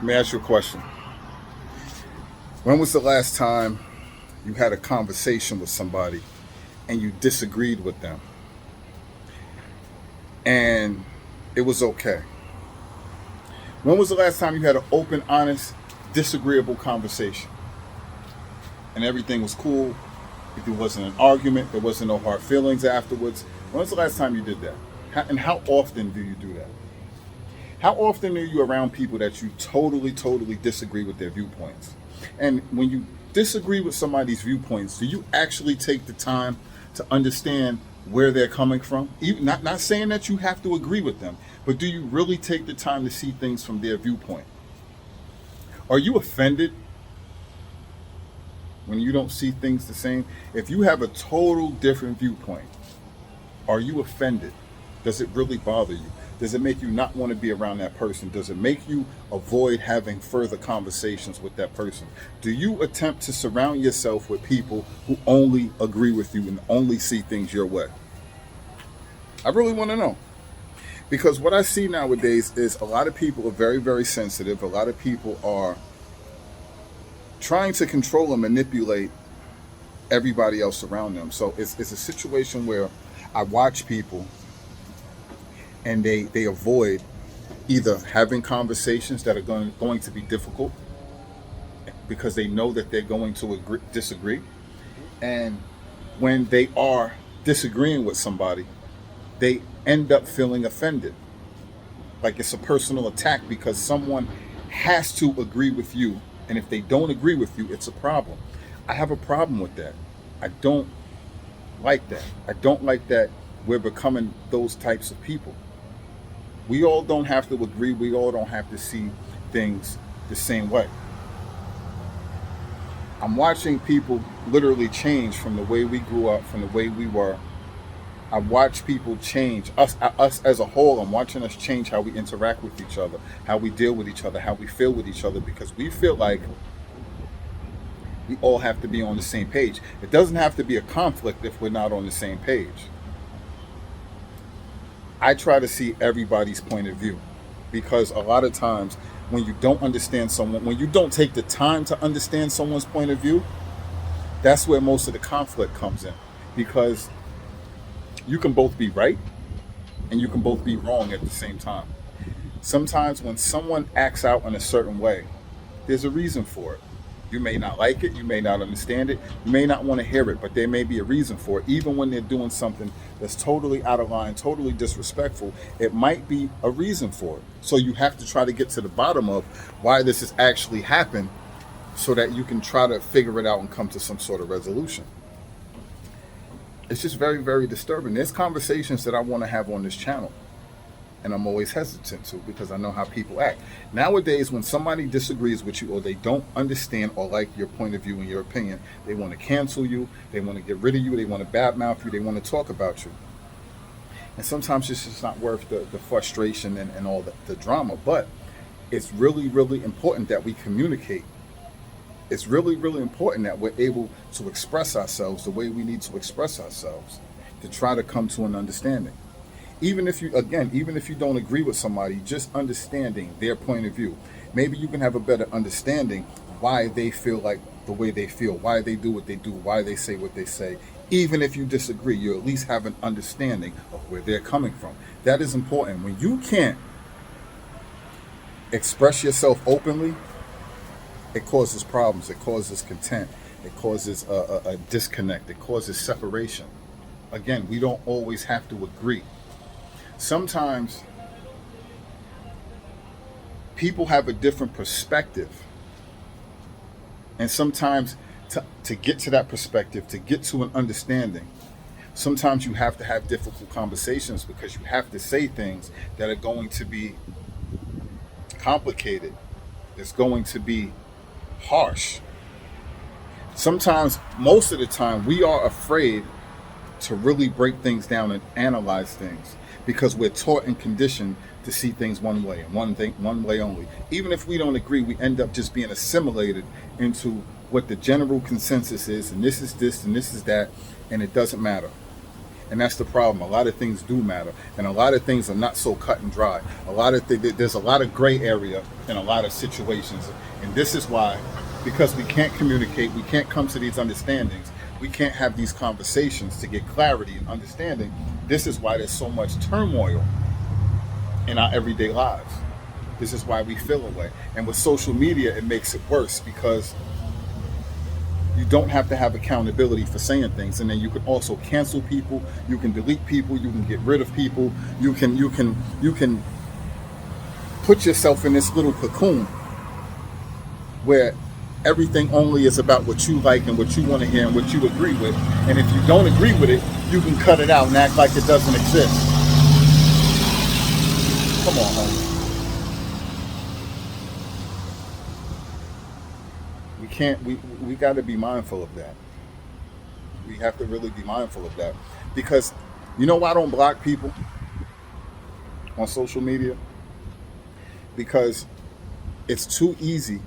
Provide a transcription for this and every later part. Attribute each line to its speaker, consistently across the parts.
Speaker 1: Let me ask you a question. When was the last time you had a conversation with somebody and you disagreed with them and it was okay? When was the last time you had an open, honest, disagreeable conversation and everything was cool? If there wasn't an argument, there wasn't no hard feelings afterwards. When was the last time you did that? And how often do you do that? How often are you around people that you totally disagree with their viewpoints? And when you disagree with somebody's viewpoints, do you actually take the time to understand where they're coming from? Even, not saying that you have to agree with them, but do you really take the time to see things from their viewpoint? Are you offended when you don't see things the same? If you have a total different viewpoint, are you offended? Does it really bother you? Does it make you not want to be around that person? Does it make you avoid having further conversations with that person? Do you attempt to surround yourself with people who only agree with you and only see things your way? I really want to know. Because what I see nowadays is a lot of people are very sensitive. A lot of people are trying to control and manipulate everybody else around them. So it's a situation where I watch people and they avoid either having conversations that are going to be difficult because they know that they're going to disagree. And when they are disagreeing with somebody, they end up feeling offended. Like it's a personal attack because someone has to agree with you. And if they don't agree with you, it's a problem. I have a problem with that. I don't like that. I don't like that we're becoming those types of people. We all don't have to agree. We all don't have to see things the same way. I'm watching people literally change from the way we grew up, from the way we were. I watch people change, us as a whole. I'm watching us change how we interact with each other, how we deal with each other, how we feel with each other, because we feel like we all have to be on the same page. It doesn't have to be a conflict if we're not on the same page. I try to see everybody's point of view, because a lot of times when you don't understand someone, when you don't take the time to understand someone's point of view, that's where most of the conflict comes in, because you can both be right and you can both be wrong at the same time. Sometimes when someone acts out in a certain way, there's a reason for it. You may not like it, you may not understand it, you may not want to hear it, but there may be a reason for it. Even when they're doing something that's totally out of line, totally disrespectful, it might be a reason for it. So you have to try to get to the bottom of why this has actually happened so that you can try to figure it out and come to some sort of resolution. It's just very disturbing. There's conversations that I want to have on this channel, and I'm always hesitant to, because I know how people act. Nowadays, when somebody disagrees with you or they don't understand or like your point of view and your opinion, they want to cancel you, they want to get rid of you, they want to badmouth you, they want to talk about you. And sometimes it's just not worth the frustration and all the drama. But it's really important that we communicate. It's really important that we're able to express ourselves the way we need to express ourselves to try to come to an understanding. Even if you don't agree with somebody, just understanding their point of view. Maybe you can have a better understanding why they feel like the way they feel, why they do what they do, why they say what they say. Even if you disagree, you at least have an understanding of where they're coming from. That is important. When you can't express yourself openly, it causes problems, it causes contempt, it causes a disconnect, it causes separation. Again, we don't always have to agree. Sometimes people have a different perspective. And sometimes to get to that perspective, to get to an understanding, sometimes you have to have difficult conversations, because you have to say things that are going to be complicated. It's going to be harsh. Sometimes, most of the time, we are afraid to really break things down and analyze things, because we're taught and conditioned to see things one way and one way only. Even if we don't agree, we end up just being assimilated into what the general consensus is, and this is this and this is that, and it doesn't matter. And that's the problem. A lot of things do matter, and a lot of things are not so cut and dry. There's a lot of gray area in a lot of situations, and this is why, because we can't communicate, we can't come to these understandings, we can't have these conversations to get clarity and understanding. This is why there's so much turmoil in our everyday lives. This is why we feel away. And with social media, it makes it worse because you don't have to have accountability for saying things, and then you can also cancel people, you can delete people, you can get rid of people, you can put yourself in this little cocoon where everything only is about what you like and what you want to hear and what you agree with. And if you don't agree with it, you can cut it out and act like it doesn't exist. Come on, homie. We got to be mindful of that. We have to really be mindful of that, because you know why I don't block people on social media? Because it's too easy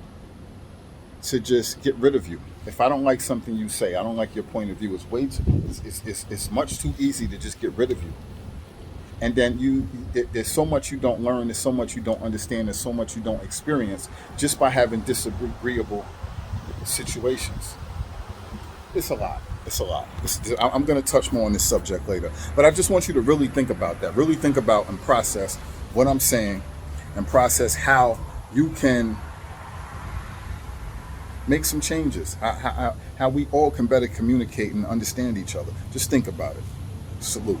Speaker 1: to just get rid of you. If I don't like something you say, I don't like your point of view, it's much too easy to just get rid of you. And then there's so much you don't learn, there's so much you don't understand, there's so much you don't experience just by having disagreeable situations. It's a lot. I'm going to touch more on this subject later, but I just want you to really think about that. Really think about and process what I'm saying, and process how you can make some changes. How we all can better communicate and understand each other. Just think about it. Salute.